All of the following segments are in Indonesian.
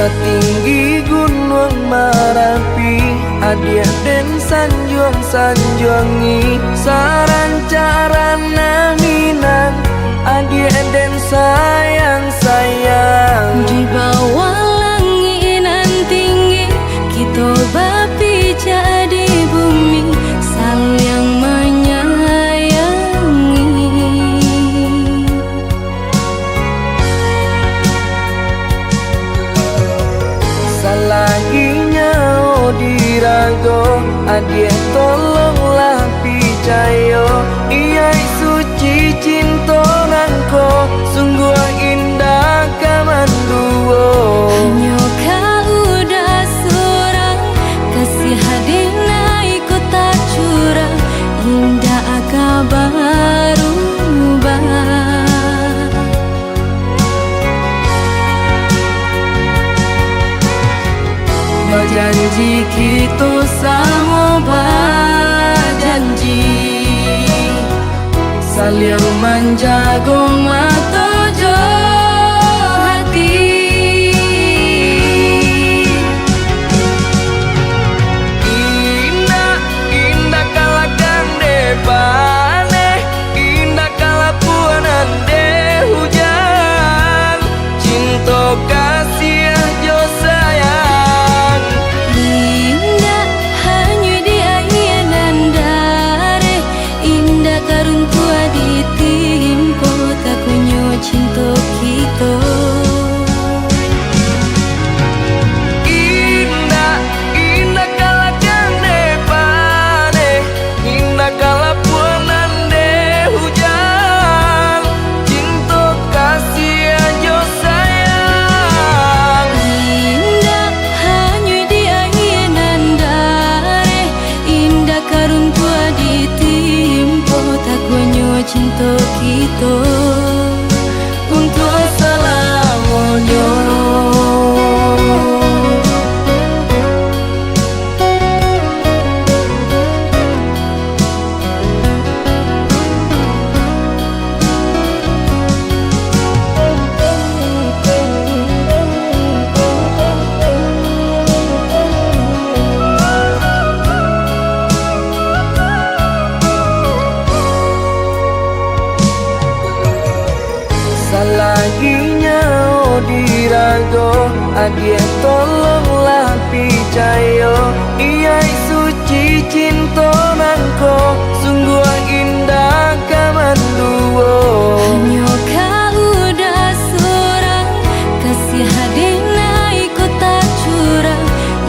setinggi gunung Merapi, adia den sanjuang-sanjuangi sarancarana minang, adia den sayang-sayang. Di bawah langinan tinggi kita bapi jadi bumi saling menyayangi. Salaginya dirago, adia tolonglah picayo, iya suci cinta nangko sungguh indah kamanduo. Hanya kau udah surang kasih hadina ikut tak curang, indah kabaru janji kita sama berjanji saling menjaga mata jo hati. Indah, indah kalakan depane, indah kalapuanan de hujan, cinta kasih jo sayang. indah hanya di ayenan dare, indah karun tua ditimpo tak kunyo cinta kita. Indah, indah kalakan depane, indah kalapuanan de hujan, cinta kasih aja sayang. Indah hanya di ayenan dare, indah karun tua ditimpo tak kunyo cinta kita. Untuk selamanya. Salaginya dirago, adia tolonglah picayo, iya suci cinta nangko sungguh indah kamanduo. Hanya kau udah surang kasih hadina ikut tak curang,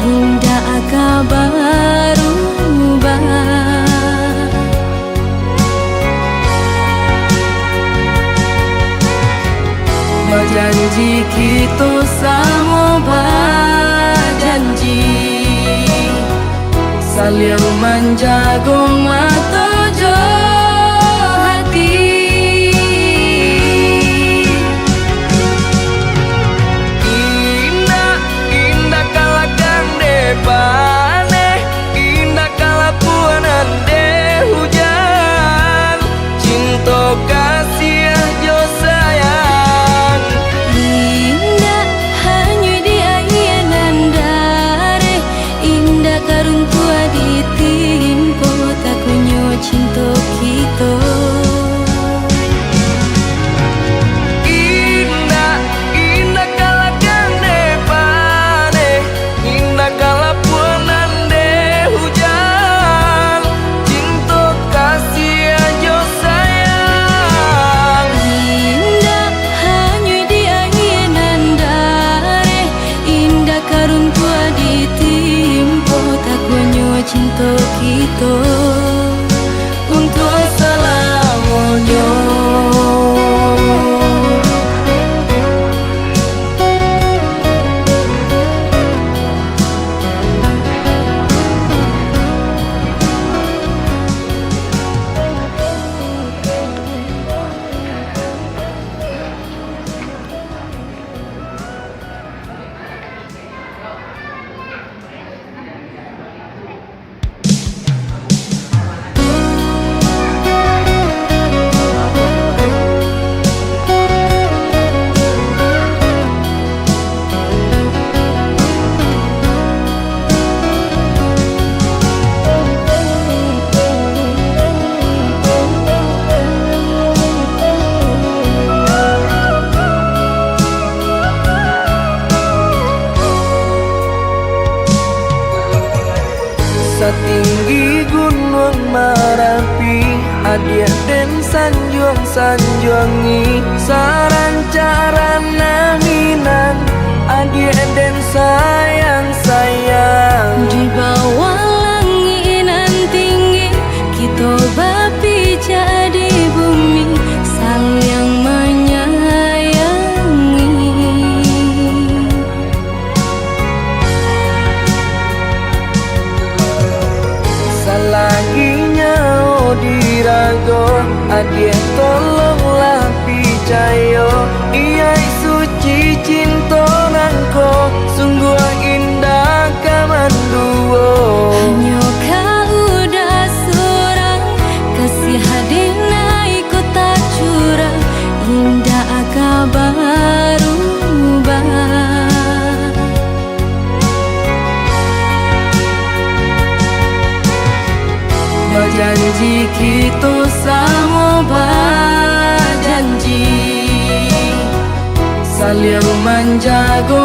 indah kabaru janji kita sama berjanji saling menjaga mata jo hati. Indah, indah kalakan depane, indah kalapuanan de hujan, cinta kasih jo sayang. indah hanya di ayenan dare, indah karun tua ditimpo tak kunyo cinta kita. Indah, indah kalakan depane, indah kalapuanan de hujan, cinta kasih aja sayang. Indah hanya di ayenan dare, indah karun tua ditimpo tak kunyo cinta kita. Untuk selamanya. Satinggi gunung Merapi, adia den sanjuang-sanjuangi, sarancarana minan, adia den sayang-sayang. Di bawah langit nan tinggi, kita berpijak di bumi, saling menyayangi. Salaginya dirago, adia tolonglah picayo, iya suci cinta nangko, sungguh indah kamanduo. Hanya kau udah surang, kasih hadina ikut tak curang, indah kabar ubah. Berjanji kita sama berjanji, saling menjaga